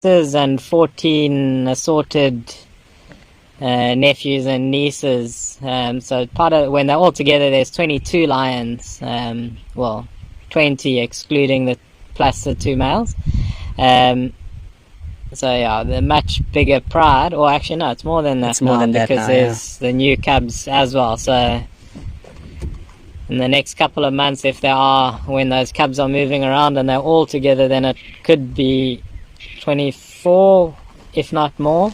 and 14 assorted nephews and nieces. So part of when they're all together, there's 22 lions. Well, 20 excluding the plus the 2 males. So yeah, the much bigger pride. Or actually, no, it's more than that. It's more than that because now, there's the new cubs as well. So in the next couple of months, if there are, when those cubs are moving around and they're all together, then it could be 24, if not more.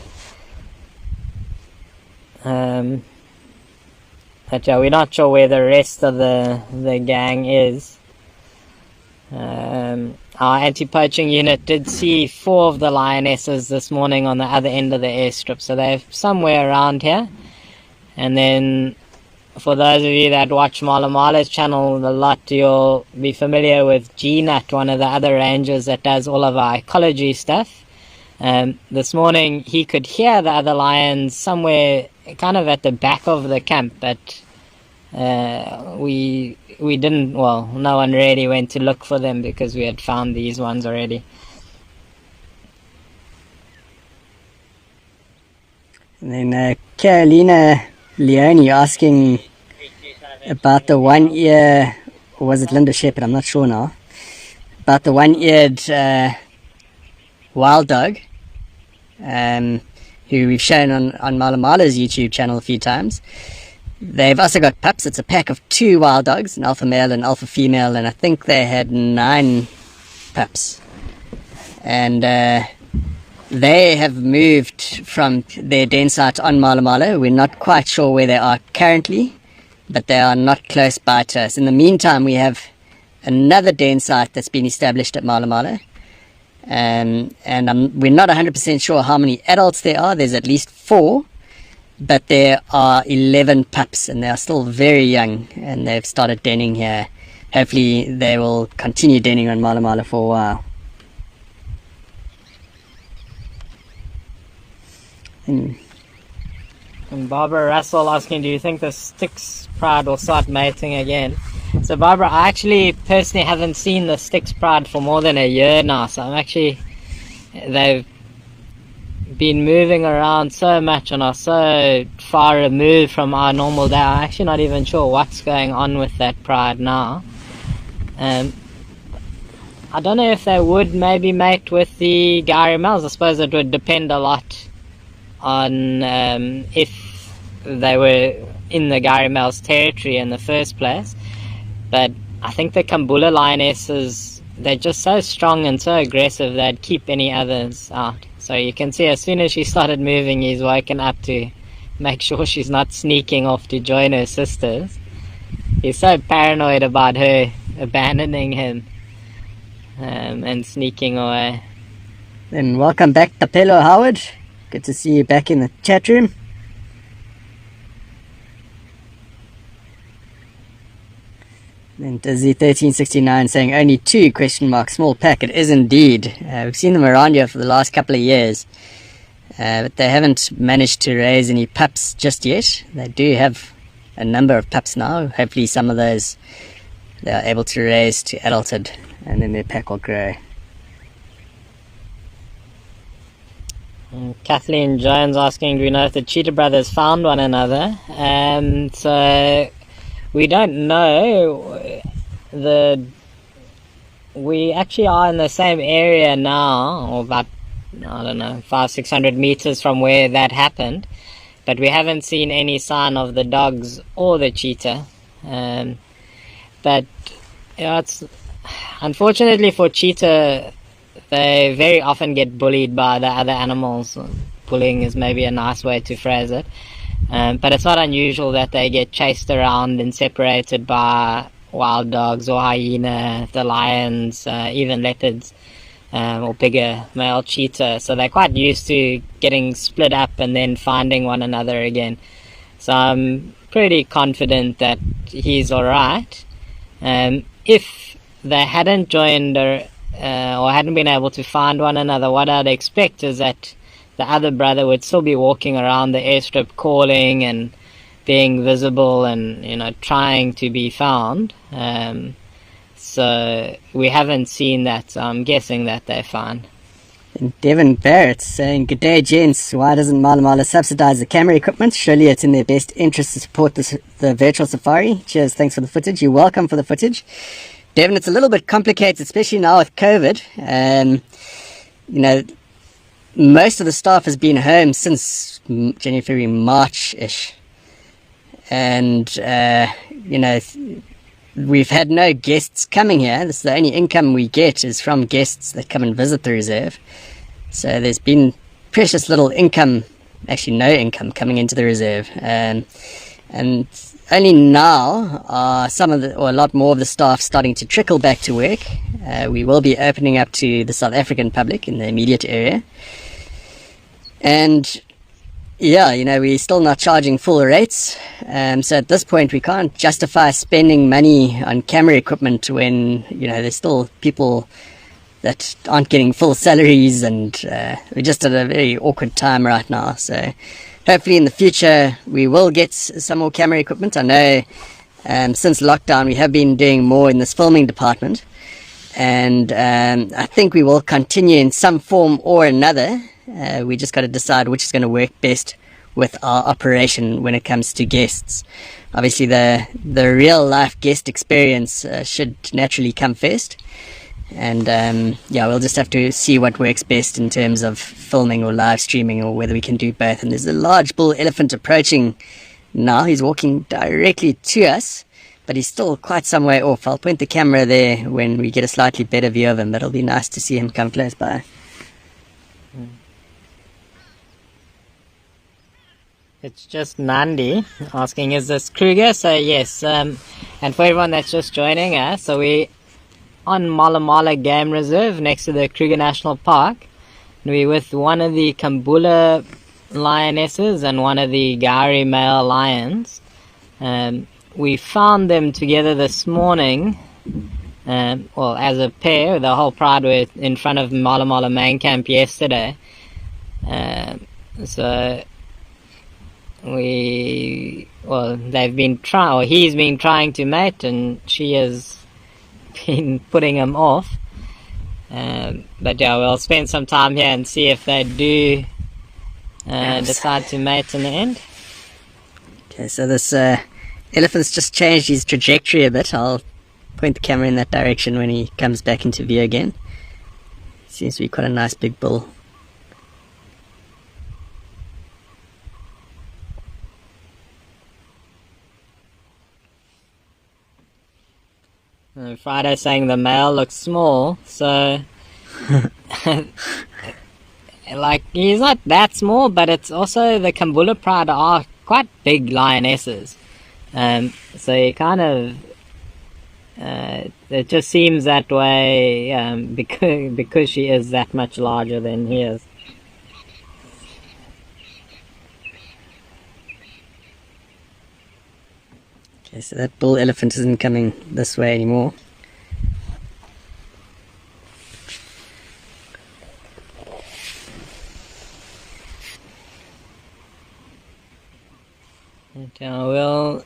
But yeah, we're not sure where the rest of the gang is. Our anti-poaching unit did see 4 of the lionesses this morning on the other end of the airstrip, so they're somewhere around here. And then for those of you that watch Mala Mala's channel a lot, you'll be familiar with G-Nut, one of the other rangers that does all of our ecology stuff. This morning he could hear the other lions somewhere kind of at the back of the camp, but we didn't, well, no one really went to look for them because we had found these ones already. And then Carolina Leone asking about the one-ear, or was it Linda Shepherd, I'm not sure now, about the one-eared wild dog, who we've shown on Mala Mala's YouTube channel a few times. They've also got pups. It's a pack of 2 wild dogs, an alpha male and alpha female, and I think they had 9 pups. And they have moved from their den site on Mala Mala. We're not quite sure where they are currently, but they are not close by to us. In the meantime, we have another den site that's been established at Mala Mala. And we're not 100% sure how many adults there are. There's at least 4. But there are 11 pups, and they are still very young, and they've started denning here. Hopefully they will continue denning on Mala Mala for a while. And Barbara Russell asking, do you think the Styx pride will start mating again? So Barbara, I actually personally haven't seen the Styx pride for more than a year now, so they've been moving around so much and are so far removed from our normal day. I'm actually not even sure what's going on with that pride now. I don't know if they would maybe mate with the Gowrie males. I suppose it would depend a lot on if they were in the Gowrie males territory in the first place. But I think the Kambula lionesses, they're just so strong and so aggressive they'd keep any others out. So you can see as soon as she started moving, he's woken up to make sure she's not sneaking off to join her sisters. He's so paranoid about her abandoning him and sneaking away. Then welcome back, Tapelo Howard. Good to see you back in the chat room. Then Dizzy1369 saying only 2 ? Small pack. It is indeed. We've seen them around here for the last couple of years, but they haven't managed to raise any pups just yet. They do have a number of pups now. Hopefully some of those they are able to raise to adulthood, and then their pack will grow. Kathleen Jones asking, do we know if the Cheetah brothers found one another? So we don't know. We actually are in the same area now, or about, I don't know, 500-600 meters from where that happened, but we haven't seen any sign of the dogs or the cheetah. But it's unfortunately for cheetah, they very often get bullied by the other animals. Bullying is maybe a nice way to phrase it. But it's not unusual that they get chased around and separated by wild dogs or hyena, the lions, even leopards, or bigger male cheetah. So they're quite used to getting split up and then finding one another again. So I'm pretty confident that he's alright. If they hadn't joined or hadn't been able to find one another, what I'd expect is that the other brother would still be walking around the airstrip calling and being visible and trying to be found. So we haven't seen that, so I'm guessing that they're fine. And Devin Barrett saying, "Good day, gents. Why doesn't Mala Mala subsidize the camera equipment? Surely it's in their best interest to support the virtual safari. Cheers, thanks for the footage." You're welcome for the footage. Devin, it's a little bit complicated, especially now with COVID. You know, most of the staff has been home since January, February, March-ish. And, you know, we've had no guests coming here. This is the only income we get is from guests that come and visit the reserve. So there's been precious little income, actually no income coming into the reserve. And only now are a lot more of the staff starting to trickle back to work. We will be opening up to the South African public in the immediate area. And yeah, you know, we're still not charging full rates. So at this point, we can't justify spending money on camera equipment when, you know, there's still people that aren't getting full salaries, and we're just at a very awkward time right now. So hopefully in the future, we will get some more camera equipment. I know since lockdown, we have been doing more in this filming department. And I think we will continue in some form or another. We just got to decide which is going to work best with our operation when it comes to guests. Obviously, the real life guest experience should naturally come first. And yeah, we'll just have to see what works best in terms of filming or live streaming, or whether we can do both. And there's a large bull elephant approaching now. He's walking directly to us, but he's still quite some way off. I'll point the camera there when we get a slightly better view of him, but it'll be nice to see him come close by. It's just Nandi asking, is this Kruger? So yes, and for everyone that's just joining us, so we on Mala Mala Game Reserve next to the Kruger National Park. We're with one of the Kambula lionesses and one of the Gowrie male lions. We found them together this morning, well, as a pair. The whole pride were in front of Mala Mala main camp yesterday. So they've been trying, or he's been trying to mate, and she has been putting him off. But yeah, we'll spend some time here and see if they do decide to mate in the end. Okay, so this elephant's just changed his trajectory a bit. I'll point the camera in that direction when he comes back into view again. Seems to be quite a nice big bull. Friday saying the male looks small, so like, he's not that small, but it's also the Kambula pride are quite big lionesses. So you kind of it just seems that way because she is that much larger than he is. Okay, so that bull elephant isn't coming this way anymore. Okay, we'll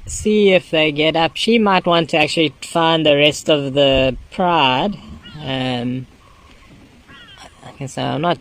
see if they get up. She might want to actually find the rest of the pride. I can say I'm not